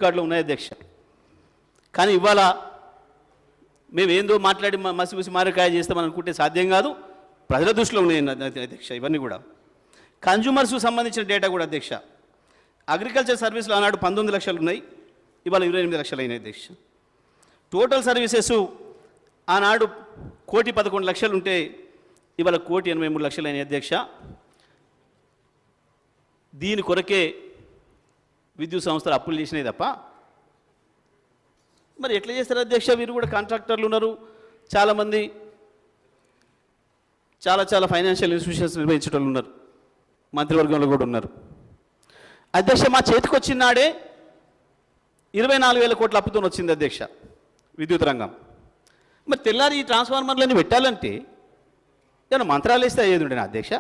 రికార్డులో ఉన్నాయి అధ్యక్ష. కానీ ఇవాళ మేమేందో మాట్లాడి మసిమసి మారకాయ చేస్తామని అనుకుంటే సాధ్యం కాదు. ప్రజల దృష్టిలో ఉన్నాయి అధ్యక్ష ఇవన్నీ కూడా. కన్జ్యూమర్స్కు సంబంధించిన డేటా కూడా అధ్యక్ష. అగ్రికల్చర్ సర్వీసులు ఆనాడు 19 లక్షలు ఉన్నాయి, ఇవాళ 28 లక్షలు అయినాయి అధ్యక్ష. టోటల్ సర్వీసెస్ ఆనాడు 1,11,00,000 ఉంటే ఇవాళ 1,83,00,000 అయినాయి అధ్యక్ష. దీని కొరకే విద్యుత్ సంస్థలు అప్పులు చేసినాయి తప్ప మరి ఎట్లా చేస్తారు అధ్యక్ష? వీరు కూడా కాంట్రాక్టర్లు ఉన్నారు, చాలామంది చాలా ఫైనాన్షియల్ ఇన్స్టిట్యూషన్స్ నిర్వహించే వాళ్ళు ఉన్నారు, మంత్రివర్గంలో కూడా ఉన్నారు అధ్యక్ష. మా చేతికి వచ్చిన నాడే 24,000 కోట్ల అప్పుతో వచ్చింది అధ్యక్ష విద్యుత్ రంగం. మరి తెల్లారి ఈ ట్రాన్స్ఫార్మర్లన్నీ పెట్టాలంటే ఏమైనా మంత్రాలు వేస్తే అయ్యేది ఉండేనా అధ్యక్ష?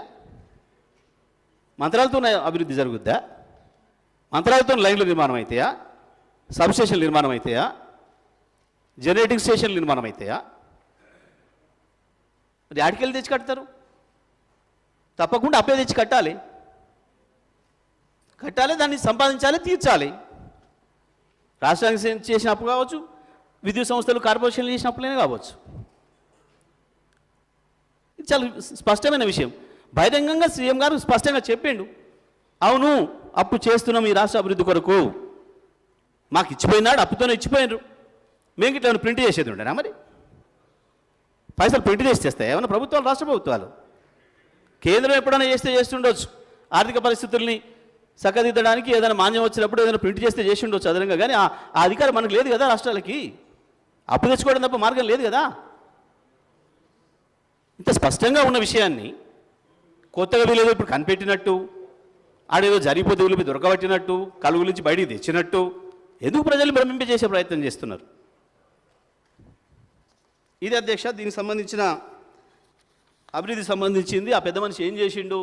మంత్రాలతో అభివృద్ధి జరుగుద్దా? మంత్రాలతో లైన్లు నిర్మాణం అవుతాయా? సబ్స్టేషన్లు నిర్మాణం అవుతాయా? జనరేటింగ్ స్టేషన్లు నిర్మాణం అవుతాయా? మరి ఆడికెళ్ళి తెచ్చి కడతారు? తప్పకుండా అప్పే తెచ్చి కట్టాలి, దాన్ని సంపాదించాలి, తీర్చాలి. రాష్ట్రానికి చేసిన అప్పు కావచ్చు, విద్యుత్ సంస్థలు కార్పొరేషన్లు చేసిన అప్పులనే కావచ్చు. ఇది చాలా స్పష్టమైన విషయం. బహిరంగంగా సీఎం గారు స్పష్టంగా చెప్పిండు, అవును అప్పు చేస్తున్నాం ఈ రాష్ట్ర అభివృద్ధి కొరకు, మాకు ఇచ్చిపోయినాడు, అప్పుతోనే ఇచ్చిపోయినారు, మేము ఇట్లా ప్రింట్ చేసేది ఉండేనా? మరి పైసలు ప్రింట్ చేసి చేస్తాయి ఏమన్నా ప్రభుత్వాలు, రాష్ట్ర ప్రభుత్వాలు? కేంద్రం ఎప్పుడైనా చేస్తుండొచ్చు, ఆర్థిక పరిస్థితుల్ని చక్కదిద్దడానికి ఏదైనా మాన్యం వచ్చినప్పుడు ఏదైనా ప్రింట్ చేసి ఉండొచ్చు అదనంగా. కానీ ఆ అధికారం మనకు లేదు కదా, రాష్ట్రాలకి అప్పు తెచ్చుకోవడం తప్ప మార్గం లేదు కదా. ఇంత స్పష్టంగా ఉన్న విషయాన్ని కొత్తగా వీళ్ళేదో ఇప్పుడు కనిపెట్టినట్టు, ఆడేదో జరిగిపోతే వీళ్ళు దొరకబట్టినట్టు, కలుగు నుంచి బయటికి తెచ్చినట్టు ఎందుకు ప్రజలు భ్రమింపజేసే ప్రయత్నం చేస్తున్నారు? ఇది అధ్యక్ష దీనికి సంబంధించిన అభివృద్ధి సంబంధించింది. ఆ పెద్ద మనిషి ఏం చేసిండు,